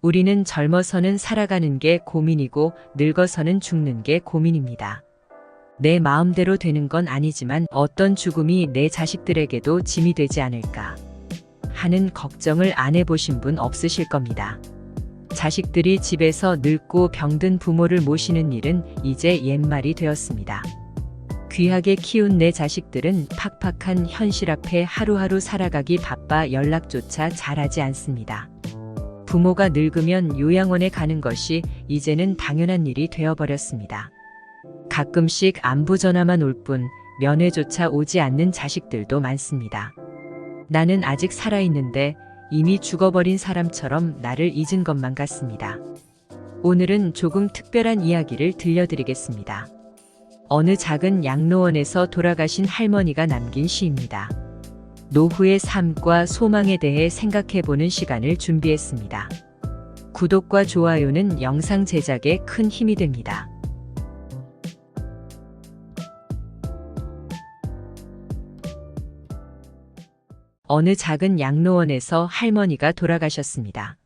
우리는 젊어서는 살아가는 게 고민이고 늙어서는 죽는 게 고민입니다. 내 마음대로 되는 건 아니지만 어떤 죽음이 내 자식들에게도 짐이 되지 않을까 하는 걱정을 안 해보신 분 없으실 겁니다. 자식들이 집에서 늙고 병든 부모를 모시는 일은 이제 옛말이 되었습니다. 귀하게 키운 내 자식들은 팍팍한 현실 앞에 하루하루 살아가기 바빠 연락조차 잘하지 않습니다. 부모가 늙으면 요양원에 가는 것이 이제는 당연한 일이 되어버렸습니다. 가끔씩 안부 전화만 올 뿐 면회조차 오지 않는 자식들도 많습니다. 나는 아직 살아있는데 이미 죽어버린 사람처럼 나를 잊은 것만 같습니다. 오늘은 조금 특별한 이야기를 들려드리겠습니다. 어느 작은 양로원에서 돌아가신 할머니가 남긴 시입니다. 노후의 삶과 소망에 대해 생각해보는 시간을 준비했습니다. 구독과 좋아요는 영상 제작에 큰 힘이 됩니다. 어느 작은 양로원에서 할머니가 돌아가셨습니다.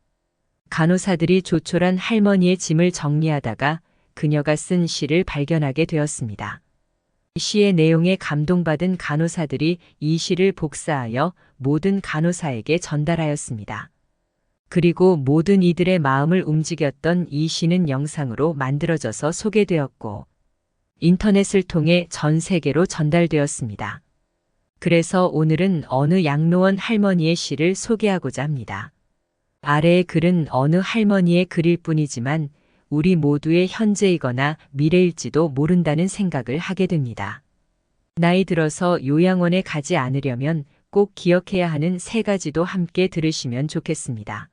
간호사들이 조촐한 할머니의 짐을 정리하다가 그녀가 쓴 시를 발견하게 되었습니다. 시의 내용에 감동받은 간호사들이 이 시를 복사하여 모든 간호사에게 전달하였습니다. 그리고 모든 이들의 마음을 움직였던 이 시는 영상으로 만들어져서 소개되었고 인터넷을 통해 전 세계로 전달되었습니다. 그래서 오늘은 어느 양로원 할머니의 시를 소개하고자 합니다. 아래의 글은 어느 할머니의 글일 뿐이지만 우리 모두의 현재이거나 미래일지도 모른다는 생각을 하게 됩니다. 나이 들어서 요양원에 가지 않으려면 꼭 기억해야 하는 3가지도 함께 들으시면 좋겠습니다.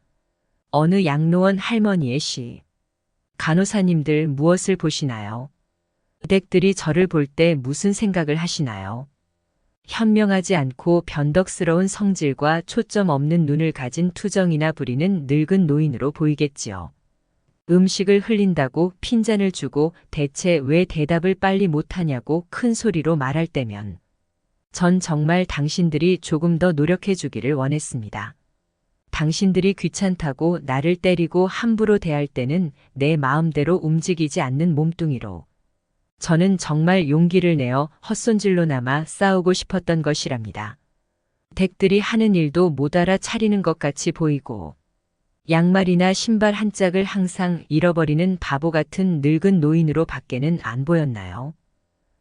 어느 양로원 할머니의 시. 간호사님들 무엇을 보시나요? 댁들이 저를 볼 때 무슨 생각을 하시나요? 현명하지 않고 변덕스러운 성질과 초점 없는 눈을 가진 투정이나 부리는 늙은 노인으로 보이겠지요. 음식을 흘린다고 핀잔을 주고 대체 왜 대답을 빨리 못하냐고 큰 소리로 말할 때면 전 정말 당신들이 조금 더 노력해 주기를 원했습니다. 당신들이 귀찮다고 나를 때리고 함부로 대할 때는 내 마음대로 움직이지 않는 몸뚱이로 저는 정말 용기를 내어 헛손질로나마 싸우고 싶었던 것이랍니다. 댁들이 하는 일도 못 알아차리는 것 같이 보이고 양말이나 신발 한 짝을 항상 잃어버리는 바보 같은 늙은 노인으로 밖에는 안 보였나요?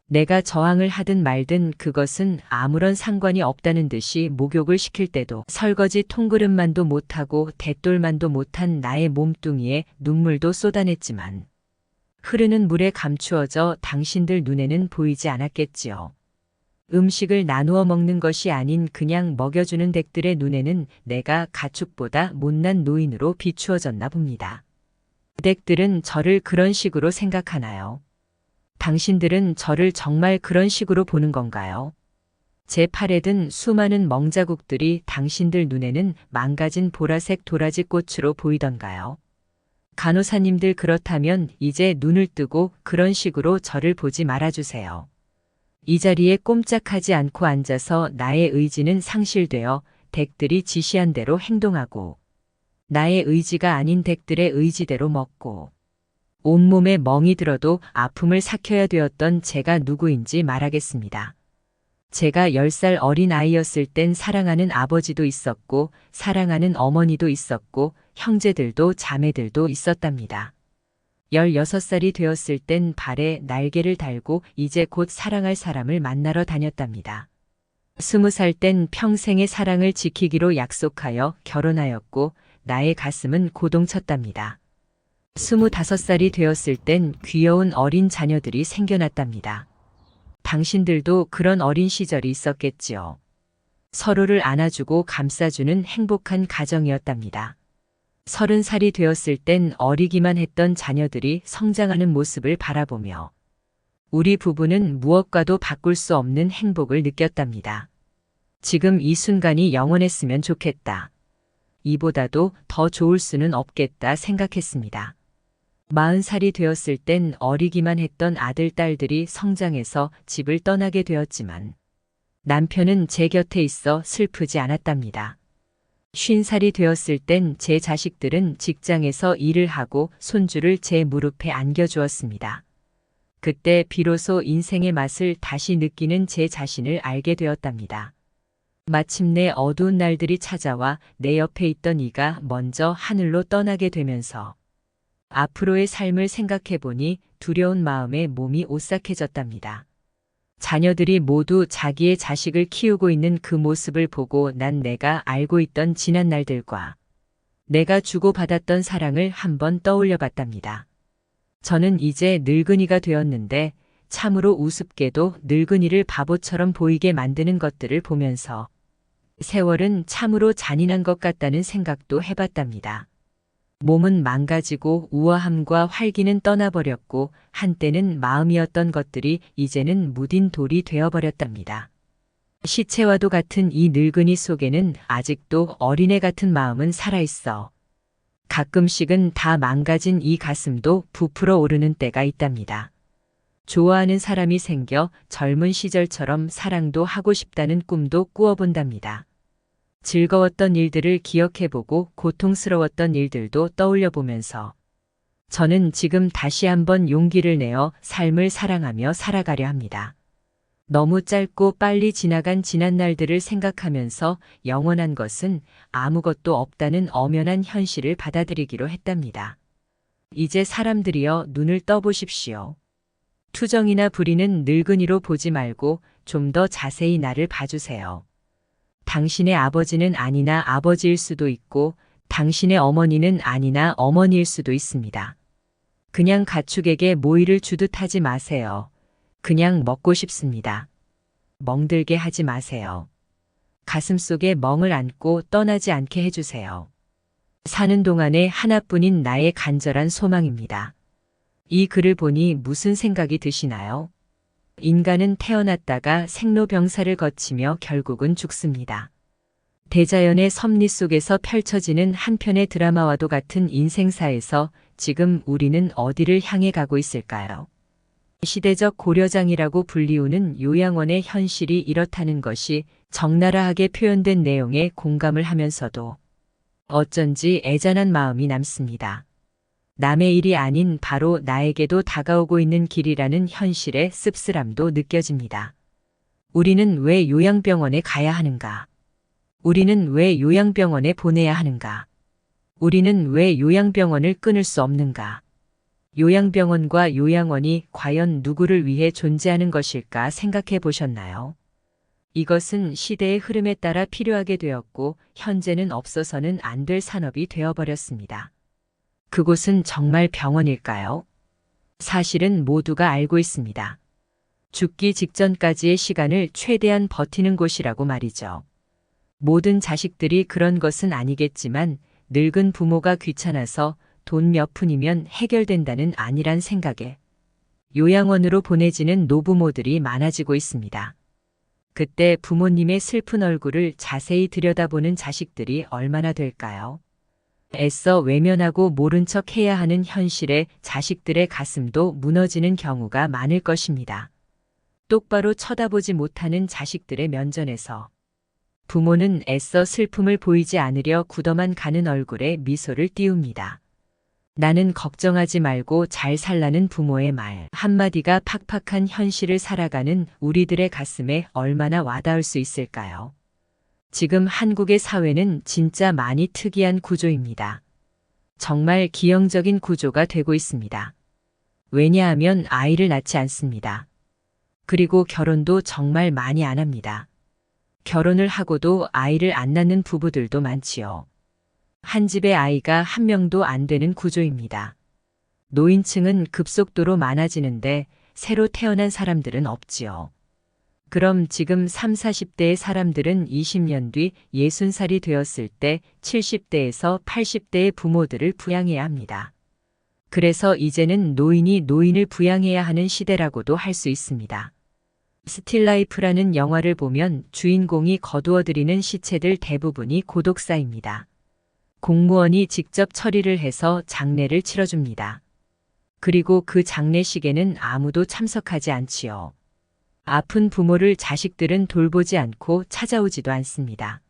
내가 저항을 하든 말든 그것은 아무런 상관이 없다는 듯이 목욕을 시킬 때도 설거지 통그릇만도 못하고 대돌만도 못한 나의 몸뚱이에 눈물도 쏟아냈지만 흐르는 물에 감추어져 당신들 눈에는 보이지 않았겠지요. 음식을 나누어 먹는 것이 아닌 그냥 먹여주는 댁들의 눈에는 내가 가축보다 못난 노인으로 비추어졌나 봅니다. 댁들은 저를 그런 식으로 생각하나요? 당신들은 저를 정말 그런 식으로 보는 건가요? 제 팔에 든 수많은 멍자국들이 당신들 눈에는 망가진 보라색 도라지 꽃으로 보이던가요? 간호사님들 그렇다면 이제 눈을 뜨고 그런 식으로 저를 보지 말아주세요. 이 자리에 꼼짝하지 않고 앉아서 나의 의지는 상실되어 댁들이 지시한 대로 행동하고 나의 의지가 아닌 댁들의 의지대로 먹고 온몸에 멍이 들어도 아픔을 삭혀야 되었던 제가 누구인지 말하겠습니다. 제가 10살 어린 아이였을 땐 사랑하는 아버지도 있었고 사랑하는 어머니도 있었고 형제들도 자매들도 있었답니다. 16살이 되었을 땐 발에 날개를 달고 이제 곧 사랑할 사람을 만나러 다녔답니다. 20살 땐 평생의 사랑을 지키기로 약속하여 결혼하였고 나의 가슴은 고동쳤답니다. 25살이 되었을 땐 귀여운 어린 자녀들이 생겨났답니다. 당신들도 그런 어린 시절이 있었겠지요. 서로를 안아주고 감싸주는 행복한 가정이었답니다. 30살이 되었을 땐 어리기만 했던 자녀들이 성장하는 모습을 바라보며 우리 부부는 무엇과도 바꿀 수 없는 행복을 느꼈답니다. 지금 이 순간이 영원했으면 좋겠다. 이보다도 더 좋을 수는 없겠다 생각했습니다. 40살이 되었을 땐 어리기만 했던 아들, 딸들이 성장해서 집을 떠나게 되었지만 남편은 제 곁에 있어 슬프지 않았답니다. 50살이 되었을 땐 제 자식들은 직장에서 일을 하고 손주를 제 무릎에 안겨주었습니다. 그때 비로소 인생의 맛을 다시 느끼는 제 자신을 알게 되었답니다. 마침내 어두운 날들이 찾아와 내 옆에 있던 이가 먼저 하늘로 떠나게 되면서 앞으로의 삶을 생각해 보니 두려운 마음에 몸이 오싹해졌답니다. 자녀들이 모두 자기의 자식을 키우고 있는 그 모습을 보고 난 내가 알고 있던 지난 날들과 내가 주고받았던 사랑을 한번 떠올려 봤답니다. 저는 이제 늙은이가 되었는데 참으로 우습게도 늙은이를 바보처럼 보이게 만드는 것들을 보면서 세월은 참으로 잔인한 것 같다는 생각도 해봤답니다. 몸은 망가지고 우아함과 활기는 떠나버렸고 한때는 마음이었던 것들이 이제는 무딘 돌이 되어버렸답니다. 시체와도 같은 이 늙은이 속에는 아직도 어린애 같은 마음은 살아있어. 가끔씩은 다 망가진 이 가슴도 부풀어 오르는 때가 있답니다. 좋아하는 사람이 생겨 젊은 시절처럼 사랑도 하고 싶다는 꿈도 꾸어본답니다. 즐거웠던 일들을 기억해보고 고통스러웠던 일들도 떠올려보면서 저는 지금 다시 한번 용기를 내어 삶을 사랑하며 살아가려 합니다. 너무 짧고 빨리 지나간 지난 날들을 생각하면서 영원한 것은 아무것도 없다는 엄연한 현실을 받아들이기로 했답니다. 이제 사람들이여 눈을 떠보십시오. 투정이나 부리는 늙은이로 보지 말고 좀 더 자세히 나를 봐주세요. 당신의 아버지는 아니나 아버지일 수도 있고 당신의 어머니는 아니나 어머니일 수도 있습니다. 그냥 가축에게 모이를 주듯 하지 마세요. 그냥 먹고 싶습니다. 멍들게 하지 마세요. 가슴속에 멍을 안고 떠나지 않게 해주세요. 사는 동안에 하나뿐인 나의 간절한 소망입니다. 이 글을 보니 무슨 생각이 드시나요? 인간은 태어났다가 생로병사를 거치며 결국은 죽습니다. 대자연의 섭리 속에서 펼쳐지는 한 편의 드라마와도 같은 인생사에서 지금 우리는 어디를 향해 가고 있을까요? 시대적 고려장이라고 불리우는 요양원의 현실이 이렇다는 것이 적나라하게 표현된 내용에 공감을 하면서도 어쩐지 애잔한 마음이 남습니다. 남의 일이 아닌 바로 나에게도 다가오고 있는 길이라는 현실의 씁쓸함도 느껴집니다. 우리는 왜 요양병원에 가야 하는가? 우리는 왜 요양병원에 보내야 하는가? 우리는 왜 요양병원을 끊을 수 없는가? 요양병원과 요양원이 과연 누구를 위해 존재하는 것일까 생각해 보셨나요? 이것은 시대의 흐름에 따라 필요하게 되었고 현재는 없어서는 안 될 산업이 되어버렸습니다. 그곳은 정말 병원일까요? 사실은 모두가 알고 있습니다. 죽기 직전까지의 시간을 최대한 버티는 곳이라고 말이죠. 모든 자식들이 그런 것은 아니겠지만 늙은 부모가 귀찮아서 돈 몇 푼이면 해결된다는 안일한 생각에 요양원으로 보내지는 노부모들이 많아지고 있습니다. 그때 부모님의 슬픈 얼굴을 자세히 들여다보는 자식들이 얼마나 될까요? 애써 외면하고 모른 척 해야 하는 현실에 자식들의 가슴도 무너지는 경우가 많을 것입니다. 똑바로 쳐다보지 못하는 자식들의 면전에서 부모는 애써 슬픔을 보이지 않으려 굳어만 가는 얼굴에 미소를 띄웁니다. 나는 걱정하지 말고 잘 살라는 부모의 말 한마디가 팍팍한 현실을 살아가는 우리들의 가슴에 얼마나 와닿을 수 있을까요? 지금 한국의 사회는 진짜 많이 특이한 구조입니다. 정말 기형적인 구조가 되고 있습니다. 왜냐하면 아이를 낳지 않습니다. 그리고 결혼도 정말 많이 안 합니다. 결혼을 하고도 아이를 안 낳는 부부들도 많지요. 한 집에 아이가 한 명도 안 되는 구조입니다. 노인층은 급속도로 많아지는데 새로 태어난 사람들은 없지요. 그럼 지금 30, 40대의 사람들은 20년 뒤 60살이 되었을 때 70대에서 80대의 부모들을 부양해야 합니다. 그래서 이제는 노인이 노인을 부양해야 하는 시대라고도 할 수 있습니다. 스틸라이프라는 영화를 보면 주인공이 거두어들이는 시체들 대부분이 고독사입니다. 공무원이 직접 처리를 해서 장례를 치러줍니다. 그리고 그 장례식에는 아무도 참석하지 않지요. 아픈 부모를 자식들은 돌보지 않고 찾아오지도 않습니다.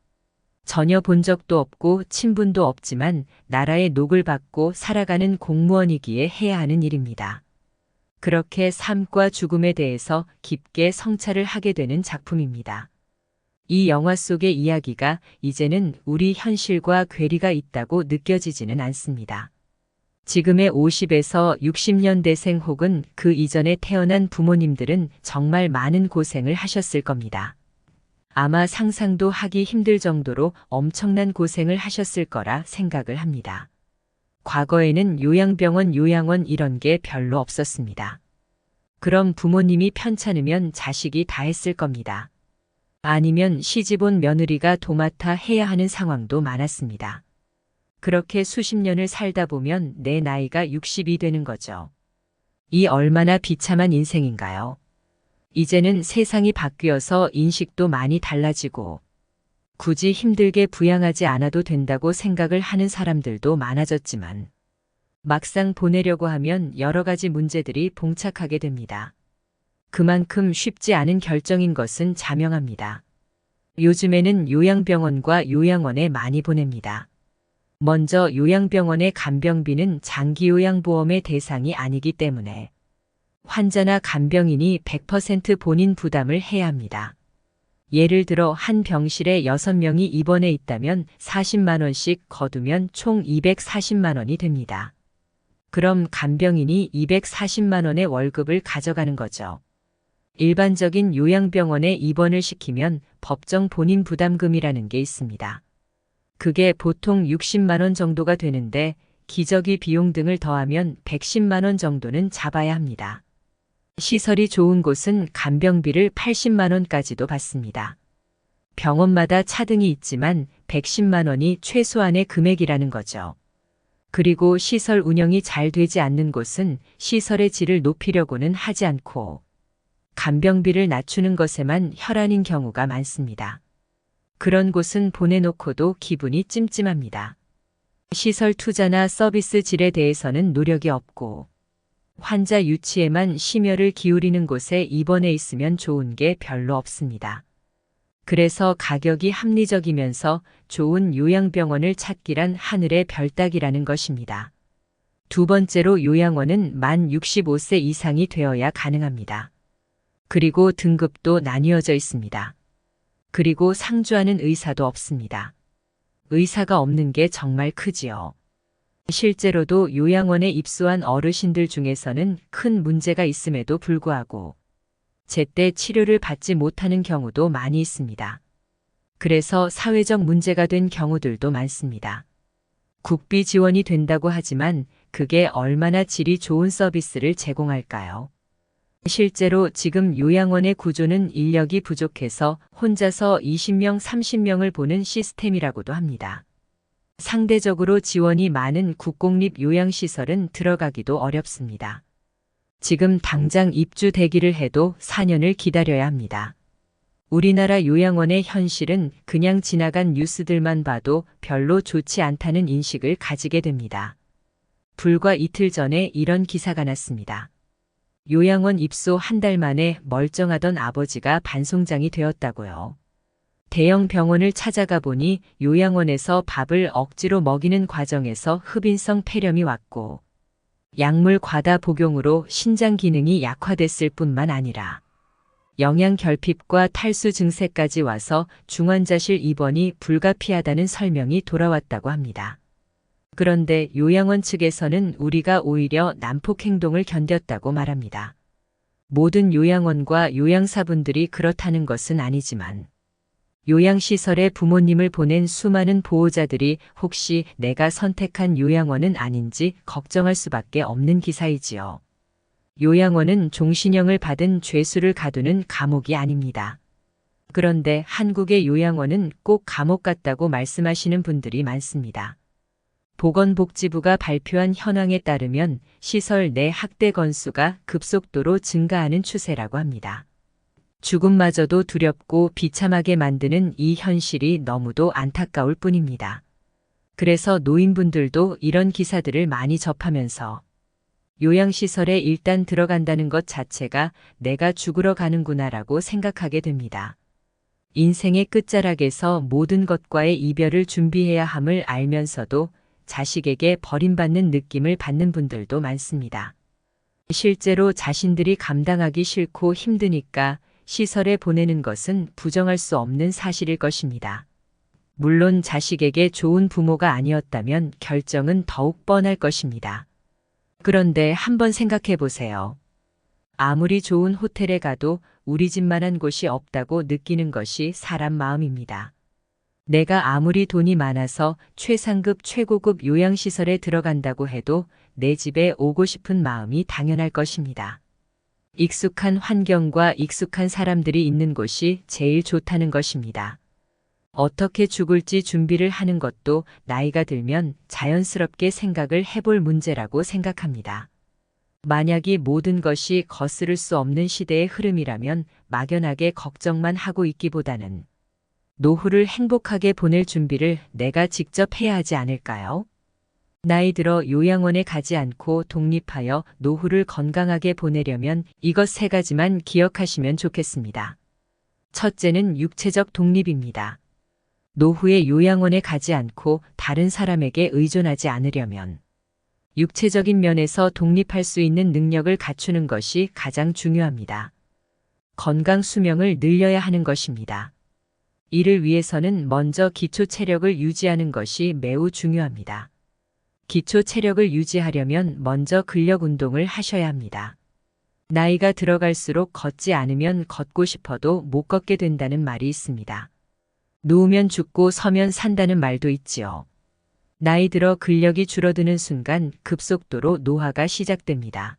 전혀 본 적도 없고 친분도 없지만 나라의 녹을 받고 살아가는 공무원이기에 해야 하는 일입니다. 그렇게 삶과 죽음에 대해서 깊게 성찰을 하게 되는 작품입니다. 이 영화 속의 이야기가 이제는 우리 현실과 괴리가 있다고 느껴지지는 않습니다. 지금의 50에서 60년대생 혹은 그 이전에 태어난 부모님들은 정말 많은 고생을 하셨을 겁니다. 아마 상상도 하기 힘들 정도로 엄청난 고생을 하셨을 거라 생각을 합니다. 과거에는 요양병원, 요양원 이런 게 별로 없었습니다. 그럼 부모님이 편찮으면 자식이 다 했을 겁니다. 아니면 시집온 며느리가 도맡아 해야 하는 상황도 많았습니다. 그렇게 수십 년을 살다 보면 내 나이가 60이 되는 거죠. 이 얼마나 비참한 인생인가요? 이제는 세상이 바뀌어서 인식도 많이 달라지고 굳이 힘들게 부양하지 않아도 된다고 생각을 하는 사람들도 많아졌지만 막상 보내려고 하면 여러 가지 문제들이 봉착하게 됩니다. 그만큼 쉽지 않은 결정인 것은 자명합니다. 요즘에는 요양병원과 요양원에 많이 보냅니다. 먼저 요양병원의 간병비는 장기요양보험의 대상이 아니기 때문에 환자나 간병인이 100% 본인 부담을 해야 합니다. 예를 들어 한 병실에 6명이 입원해 있다면 40만 원씩 거두면 총 240만 원이 됩니다. 그럼 간병인이 240만 원의 월급을 가져가는 거죠. 일반적인 요양병원에 입원을 시키면 법정 본인 부담금이라는 게 있습니다. 그게 보통 60만 원 정도가 되는데 기저귀 비용 등을 더하면 110만 원 정도는 잡아야 합니다. 시설이 좋은 곳은 간병비를 80만 원까지도 받습니다. 병원마다 차등이 있지만 110만 원이 최소한의 금액이라는 거죠. 그리고 시설 운영이 잘 되지 않는 곳은 시설의 질을 높이려고는 하지 않고 간병비를 낮추는 것에만 혈안인 경우가 많습니다. 그런 곳은 보내놓고도 기분이 찜찜합니다. 시설 투자나 서비스 질에 대해서는 노력이 없고 환자 유치에만 심혈을 기울이는 곳에 입원해 있으면 좋은 게 별로 없습니다. 그래서 가격이 합리적이면서 좋은 요양병원을 찾기란 하늘의 별 따기라는 것입니다. 두 번째로 요양원은 만 65세 이상이 되어야 가능합니다. 그리고 등급도 나뉘어져 있습니다. 그리고 상주하는 의사도 없습니다. 의사가 없는 게 정말 크지요. 실제로도 요양원에 입소한 어르신들 중에서는 큰 문제가 있음에도 불구하고 제때 치료를 받지 못하는 경우도 많이 있습니다. 그래서 사회적 문제가 된 경우들도 많습니다. 국비 지원이 된다고 하지만 그게 얼마나 질이 좋은 서비스를 제공할까요? 실제로 지금 요양원의 구조는 인력이 부족해서 혼자서 20명, 30명을 보는 시스템이라고도 합니다. 상대적으로 지원이 많은 국공립 요양시설은 들어가기도 어렵습니다. 지금 당장 입주 대기를 해도 4년을 기다려야 합니다. 우리나라 요양원의 현실은 그냥 지나간 뉴스들만 봐도 별로 좋지 않다는 인식을 가지게 됩니다. 불과 이틀 전에 이런 기사가 났습니다. 요양원 입소 한 달 만에 멀쩡하던 아버지가 반송장이 되었다고요. 대형 병원을 찾아가 보니 요양원에서 밥을 억지로 먹이는 과정에서 흡인성 폐렴이 왔고 약물 과다 복용으로 신장 기능이 약화됐을 뿐만 아니라 영양 결핍과 탈수 증세까지 와서 중환자실 입원이 불가피하다는 설명이 돌아왔다고 합니다. 그런데 요양원 측에서는 우리가 오히려 난폭 행동을 견뎠다고 말합니다. 모든 요양원과 요양사분들이 그렇다는 것은 아니지만 요양시설에 부모님을 보낸 수많은 보호자들이 혹시 내가 선택한 요양원은 아닌지 걱정할 수밖에 없는 기사이지요. 요양원은 종신형을 받은 죄수를 가두는 감옥이 아닙니다. 그런데 한국의 요양원은 꼭 감옥 같다고 말씀하시는 분들이 많습니다. 보건복지부가 발표한 현황에 따르면 시설 내 학대 건수가 급속도로 증가하는 추세라고 합니다. 죽음마저도 두렵고 비참하게 만드는 이 현실이 너무도 안타까울 뿐입니다. 그래서 노인분들도 이런 기사들을 많이 접하면서 요양시설에 일단 들어간다는 것 자체가 내가 죽으러 가는구나라고 생각하게 됩니다. 인생의 끝자락에서 모든 것과의 이별을 준비해야 함을 알면서도 자식에게 버림받는 느낌을 받는 분들도 많습니다. 실제로 자신들이 감당하기 싫고 힘드니까 시설에 보내는 것은 부정할 수 없는 사실일 것입니다. 물론 자식에게 좋은 부모가 아니었다면 결정은 더욱 뻔할 것입니다. 그런데 한번 생각해 보세요. 아무리 좋은 호텔에 가도 우리 집만한 곳이 없다고 느끼는 것이 사람 마음입니다. 내가 아무리 돈이 많아서 최상급 최고급 요양시설에 들어간다고 해도 내 집에 오고 싶은 마음이 당연할 것입니다. 익숙한 환경과 익숙한 사람들이 있는 곳이 제일 좋다는 것입니다. 어떻게 죽을지 준비를 하는 것도 나이가 들면 자연스럽게 생각을 해볼 문제라고 생각합니다. 만약이 모든 것이 거스를 수 없는 시대의 흐름이라면 막연하게 걱정만 하고 있기보다는 노후를 행복하게 보낼 준비를 내가 직접 해야 하지 않을까요? 나이 들어 요양원에 가지 않고 독립하여 노후를 건강하게 보내려면 이것 세 가지만 기억하시면 좋겠습니다. 첫째는 육체적 독립입니다. 노후에 요양원에 가지 않고 다른 사람에게 의존하지 않으려면 육체적인 면에서 독립할 수 있는 능력을 갖추는 것이 가장 중요합니다. 건강 수명을 늘려야 하는 것입니다. 이를 위해서는 먼저 기초 체력을 유지하는 것이 매우 중요합니다. 기초 체력을 유지하려면 먼저 근력 운동을 하셔야 합니다. 나이가 들어갈수록 걷지 않으면 걷고 싶어도 못 걷게 된다는 말이 있습니다. 누우면 죽고 서면 산다는 말도 있지요. 나이 들어 근력이 줄어드는 순간 급속도로 노화가 시작됩니다.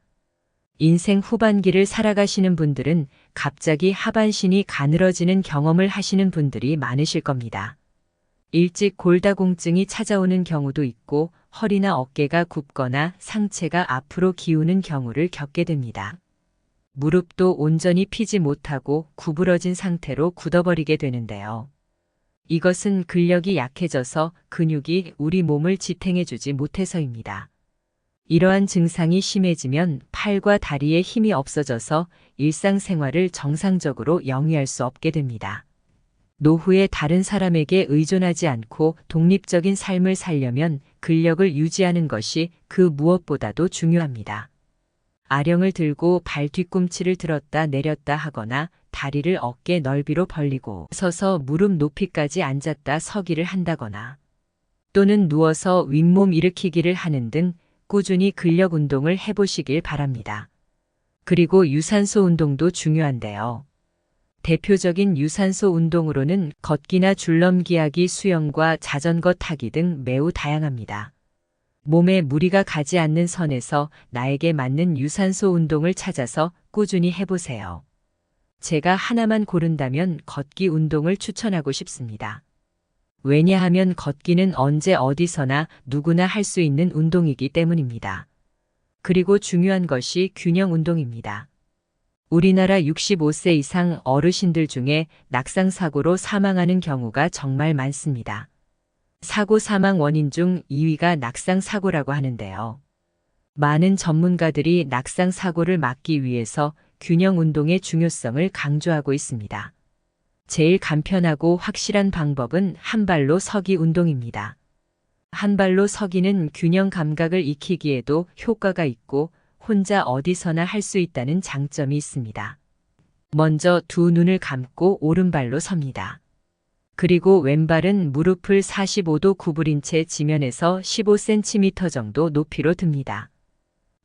인생 후반기를 살아가시는 분들은 갑자기 하반신이 가늘어지는 경험을 하시는 분들이 많으실 겁니다. 일찍 골다공증이 찾아오는 경우도 있고 허리나 어깨가 굽거나 상체가 앞으로 기우는 경우를 겪게 됩니다. 무릎도 온전히 피지 못하고 구부러진 상태로 굳어버리게 되는데요. 이것은 근력이 약해져서 근육이 우리 몸을 지탱해주지 못해서입니다. 이러한 증상이 심해지면 팔과 다리에 힘이 없어져서 일상생활을 정상적으로 영위할 수 없게 됩니다. 노후에 다른 사람에게 의존하지 않고 독립적인 삶을 살려면 근력을 유지하는 것이 그 무엇보다도 중요합니다. 아령을 들고 발 뒤꿈치를 들었다 내렸다 하거나 다리를 어깨 넓이로 벌리고 서서 무릎 높이까지 앉았다 서기를 한다거나 또는 누워서 윗몸 일으키기를 하는 등 꾸준히 근력 운동을 해보시길 바랍니다. 그리고 유산소 운동도 중요한데요. 대표적인 유산소 운동으로는 걷기나 줄넘기하기, 수영과 자전거 타기 등 매우 다양합니다. 몸에 무리가 가지 않는 선에서 나에게 맞는 유산소 운동을 찾아서 꾸준히 해보세요. 제가 하나만 고른다면 걷기 운동을 추천하고 싶습니다. 왜냐하면 걷기는 언제 어디서나 누구나 할 수 있는 운동이기 때문입니다. 그리고 중요한 것이 균형 운동입니다. 우리나라 65세 이상 어르신들 중에 낙상사고로 사망하는 경우가 정말 많습니다. 사고 사망 원인 중 2위가 낙상사고라고 하는데요. 많은 전문가들이 낙상사고를 막기 위해서 균형 운동의 중요성을 강조하고 있습니다. 제일 간편하고 확실한 방법은 한 발로 서기 운동입니다. 한 발로 서기는 균형 감각을 익히기에도 효과가 있고 혼자 어디서나 할 수 있다는 장점이 있습니다. 먼저 두 눈을 감고 오른발로 섭니다. 그리고 왼발은 무릎을 45도 구부린 채 지면에서 15cm 정도 높이로 듭니다.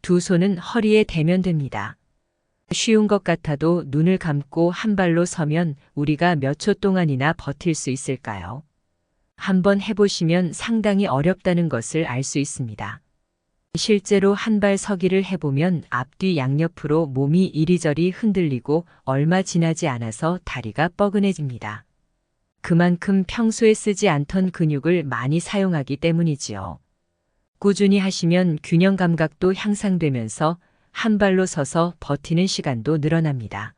두 손은 허리에 대면 됩니다. 쉬운 것 같아도 눈을 감고 한 발로 서면 우리가 몇 초 동안이나 버틸 수 있을까요? 한번 해보시면 상당히 어렵다는 것을 알 수 있습니다. 실제로 한 발 서기를 해보면 앞뒤 양옆으로 몸이 이리저리 흔들리고 얼마 지나지 않아서 다리가 뻐근해집니다. 그만큼 평소에 쓰지 않던 근육을 많이 사용하기 때문이지요. 꾸준히 하시면 균형 감각도 향상되면서 한 발로 서서 버티는 시간도 늘어납니다.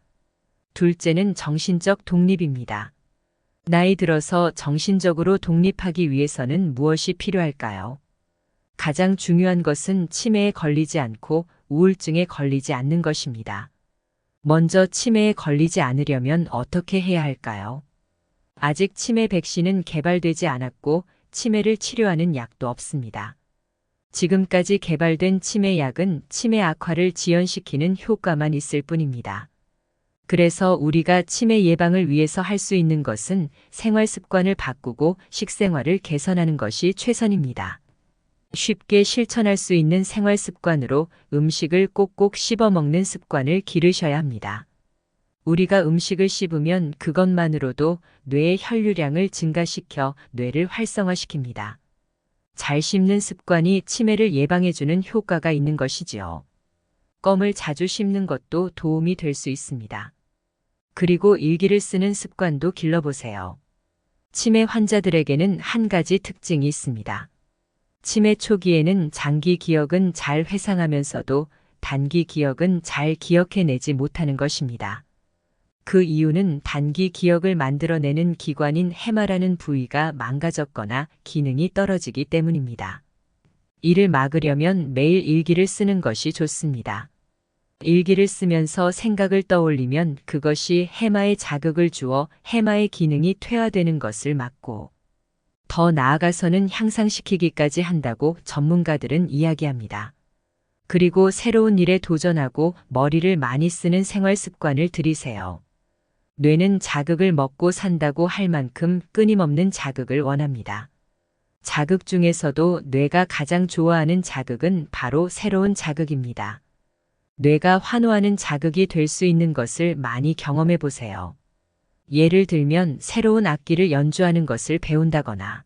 둘째는 정신적 독립입니다. 나이 들어서 정신적으로 독립하기 위해서는 무엇이 필요할까요? 가장 중요한 것은 치매에 걸리지 않고 우울증에 걸리지 않는 것입니다. 먼저 치매에 걸리지 않으려면 어떻게 해야 할까요? 아직 치매 백신은 개발되지 않았고 치매를 치료하는 약도 없습니다. 지금까지 개발된 치매 약은 치매 악화를 지연시키는 효과만 있을 뿐입니다. 그래서 우리가 치매 예방을 위해서 할 수 있는 것은 생활 습관을 바꾸고 식생활을 개선하는 것이 최선입니다. 쉽게 실천할 수 있는 생활 습관으로 음식을 꼭꼭 씹어 먹는 습관을 기르셔야 합니다. 우리가 음식을 씹으면 그것만으로도 뇌의 혈류량을 증가시켜 뇌를 활성화시킵니다. 잘 씹는 습관이 치매를 예방해주는 효과가 있는 것이지요. 껌을 자주 씹는 것도 도움이 될 수 있습니다. 그리고 일기를 쓰는 습관도 길러보세요. 치매 환자들에게는 한 가지 특징이 있습니다. 치매 초기에는 장기 기억은 잘 회상하면서도 단기 기억은 잘 기억해내지 못하는 것입니다. 그 이유는 단기 기억을 만들어내는 기관인 해마라는 부위가 망가졌거나 기능이 떨어지기 때문입니다. 이를 막으려면 매일 일기를 쓰는 것이 좋습니다. 일기를 쓰면서 생각을 떠올리면 그것이 해마에 자극을 주어 해마의 기능이 퇴화되는 것을 막고 더 나아가서는 향상시키기까지 한다고 전문가들은 이야기합니다. 그리고 새로운 일에 도전하고 머리를 많이 쓰는 생활 습관을 들이세요. 뇌는 자극을 먹고 산다고 할 만큼 끊임없는 자극을 원합니다. 자극 중에서도 뇌가 가장 좋아하는 자극은 바로 새로운 자극입니다. 뇌가 환호하는 자극이 될 수 있는 것을 많이 경험해 보세요. 예를 들면 새로운 악기를 연주하는 것을 배운다거나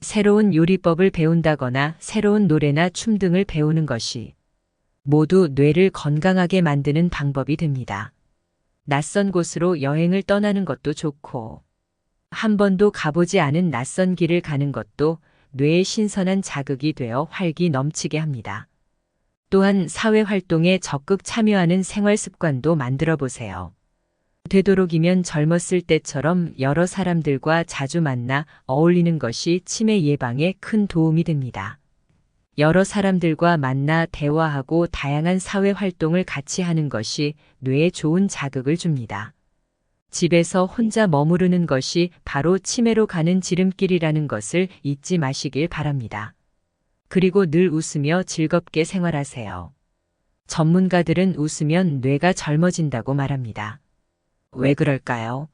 새로운 요리법을 배운다거나 새로운 노래나 춤 등을 배우는 것이 모두 뇌를 건강하게 만드는 방법이 됩니다. 낯선 곳으로 여행을 떠나는 것도 좋고 한 번도 가보지 않은 낯선 길을 가는 것도 뇌에 신선한 자극이 되어 활기 넘치게 합니다. 또한 사회활동에 적극 참여하는 생활 습관도 만들어 보세요. 되도록이면 젊었을 때처럼 여러 사람들과 자주 만나 어울리는 것이 치매 예방에 큰 도움이 됩니다. 여러 사람들과 만나 대화하고 다양한 사회활동을 같이 하는 것이 뇌에 좋은 자극을 줍니다. 집에서 혼자 머무르는 것이 바로 치매로 가는 지름길이라는 것을 잊지 마시길 바랍니다. 그리고 늘 웃으며 즐겁게 생활하세요. 전문가들은 웃으면 뇌가 젊어진다고 말합니다. 왜 그럴까요?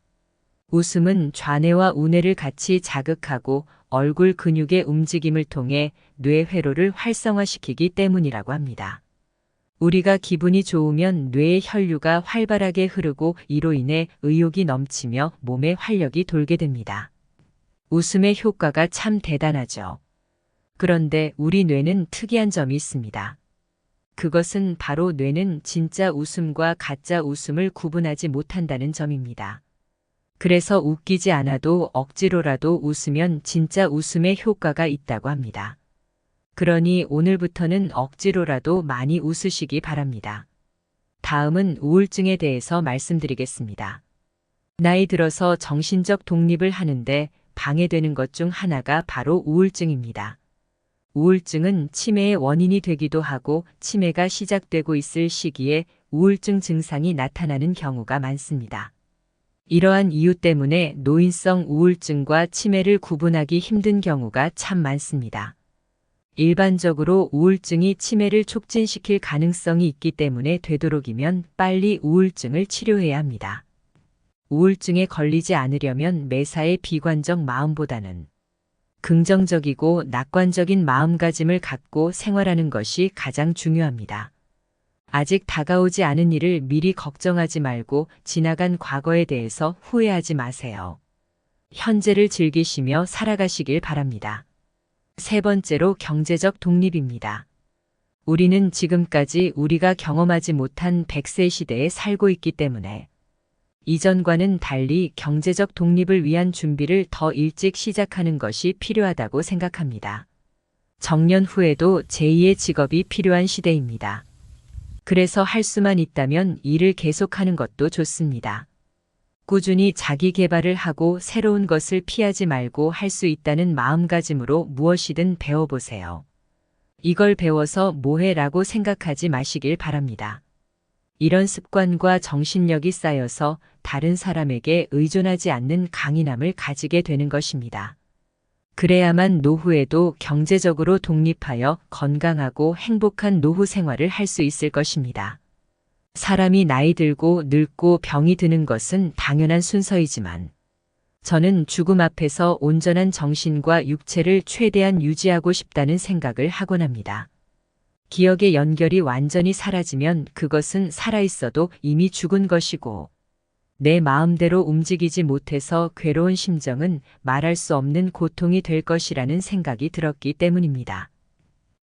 웃음은 좌뇌와 우뇌를 같이 자극하고 얼굴 근육의 움직임을 통해 뇌 회로를 활성화시키기 때문이라고 합니다. 우리가 기분이 좋으면 뇌의 혈류가 활발하게 흐르고 이로 인해 의욕이 넘치며 몸에 활력이 돌게 됩니다. 웃음의 효과가 참 대단하죠. 그런데 우리 뇌는 특이한 점이 있습니다. 그것은 바로 뇌는 진짜 웃음과 가짜 웃음을 구분하지 못한다는 점입니다. 그래서 웃기지 않아도 억지로라도 웃으면 진짜 웃음의 효과가 있다고 합니다. 그러니 오늘부터는 억지로라도 많이 웃으시기 바랍니다. 다음은 우울증에 대해서 말씀드리겠습니다. 나이 들어서 정신적 독립을 하는데 방해되는 것 중 하나가 바로 우울증입니다. 우울증은 치매의 원인이 되기도 하고 치매가 시작되고 있을 시기에 우울증 증상이 나타나는 경우가 많습니다. 이러한 이유 때문에 노인성 우울증과 치매를 구분하기 힘든 경우가 참 많습니다. 일반적으로 우울증이 치매를 촉진시킬 가능성이 있기 때문에 되도록이면 빨리 우울증을 치료해야 합니다. 우울증에 걸리지 않으려면 매사에 비관적 마음보다는 긍정적이고 낙관적인 마음가짐을 갖고 생활하는 것이 가장 중요합니다. 아직 다가오지 않은 일을 미리 걱정하지 말고 지나간 과거에 대해서 후회하지 마세요. 현재를 즐기시며 살아가시길 바랍니다. 세 번째로 경제적 독립입니다. 우리는 지금까지 우리가 경험하지 못한 100세 시대에 살고 있기 때문에 이전과는 달리 경제적 독립을 위한 준비를 더 일찍 시작하는 것이 필요하다고 생각합니다. 정년 후에도 제2의 직업이 필요한 시대입니다. 그래서 할 수만 있다면 일을 계속하는 것도 좋습니다. 꾸준히 자기 개발을 하고 새로운 것을 피하지 말고 할 수 있다는 마음가짐으로 무엇이든 배워보세요. 이걸 배워서 뭐해 라고 생각하지 마시길 바랍니다. 이런 습관과 정신력이 쌓여서 다른 사람에게 의존하지 않는 강인함을 가지게 되는 것입니다. 그래야만 노후에도 경제적으로 독립하여 건강하고 행복한 노후 생활을 할 수 있을 것입니다. 사람이 나이 들고 늙고 병이 드는 것은 당연한 순서이지만 저는 죽음 앞에서 온전한 정신과 육체를 최대한 유지하고 싶다는 생각을 하곤 합니다. 기억의 연결이 완전히 사라지면 그것은 살아있어도 이미 죽은 것이고 내 마음대로 움직이지 못해서 괴로운 심정은 말할 수 없는 고통이 될 것이라는 생각이 들었기 때문입니다.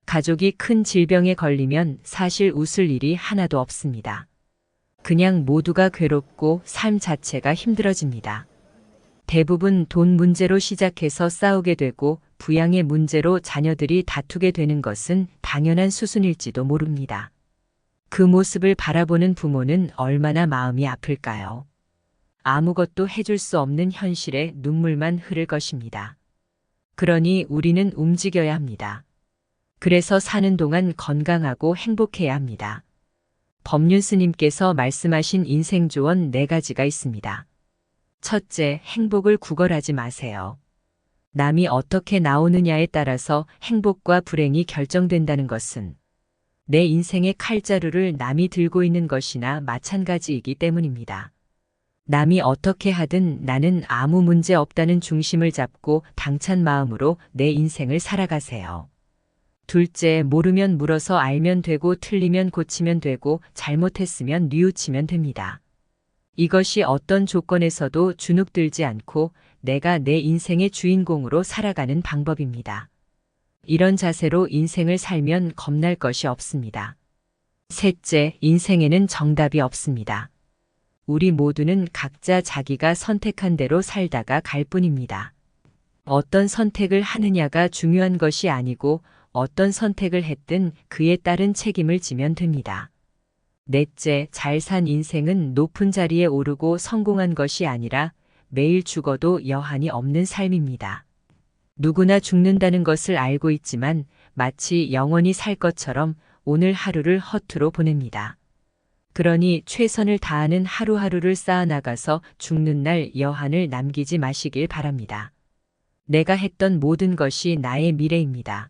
가족이 큰 질병에 걸리면 사실 웃을 일이 하나도 없습니다. 그냥 모두가 괴롭고 삶 자체가 힘들어집니다. 대부분 돈 문제로 시작해서 싸우게 되고 부양의 문제로 자녀들이 다투게 되는 것은 당연한 수순일지도 모릅니다. 그 모습을 바라보는 부모는 얼마나 마음이 아플까요? 아무것도 해줄 수 없는 현실에 눈물만 흐를 것입니다. 그러니 우리는 움직여야 합니다. 그래서 사는 동안 건강하고 행복해야 합니다. 법륜 스님께서 말씀하신 인생 조언 4가지가 있습니다. 첫째, 행복을 구걸하지 마세요. 남이 어떻게 나오느냐에 따라서 행복과 불행이 결정된다는 것은 내 인생의 칼자루를 남이 들고 있는 것이나 마찬가지이기 때문입니다. 남이 어떻게 하든 나는 아무 문제 없다는 중심을 잡고 당찬 마음으로 내 인생을 살아가세요. 둘째, 모르면 물어서 알면 되고 틀리면 고치면 되고 잘못했으면 뉘우치면 됩니다. 이것이 어떤 조건에서도 주눅들지 않고 내가 내 인생의 주인공으로 살아가는 방법입니다. 이런 자세로 인생을 살면 겁날 것이 없습니다. 셋째, 인생에는 정답이 없습니다. 우리 모두는 각자 자기가 선택한 대로 살다가 갈 뿐입니다. 어떤 선택을 하느냐가 중요한 것이 아니고 어떤 선택을 했든 그에 따른 책임을 지면 됩니다. 넷째, 잘 산 인생은 높은 자리에 오르고 성공한 것이 아니라 매일 죽어도 여한이 없는 삶입니다. 누구나 죽는다는 것을 알고 있지만 마치 영원히 살 것처럼 오늘 하루를 허투루 보냅니다. 그러니 최선을 다하는 하루하루를 쌓아나가서 죽는 날 여한을 남기지 마시길 바랍니다. 내가 했던 모든 것이 나의 미래입니다.